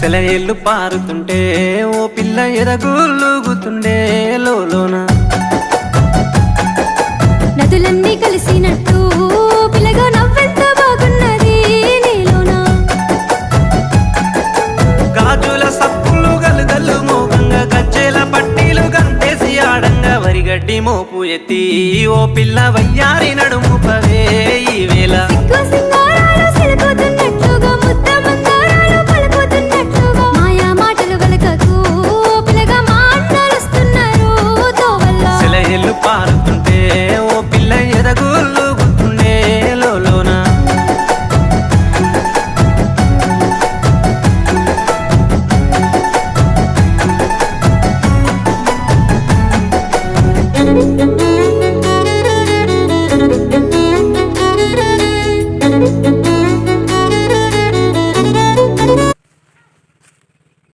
సెలయేళ్ళు పారుతుంటే ఓ పిల్ల ఎదగులుగుతుండే లోన నదులన్నీ కలిసినట్టు పిల్లగా నవ్వెంత బాగున్నది నీలోనా గాజుల సప్పులు గలుగల్లు మోగంగా గజ్జెల పట్టీలు గంతేసి ఆడంగా వరిగడ్డి మోపు ఎత్తి ఓ పిల్ల వయ్యారి నడుము పవే ఈ వేళ సిగ్గు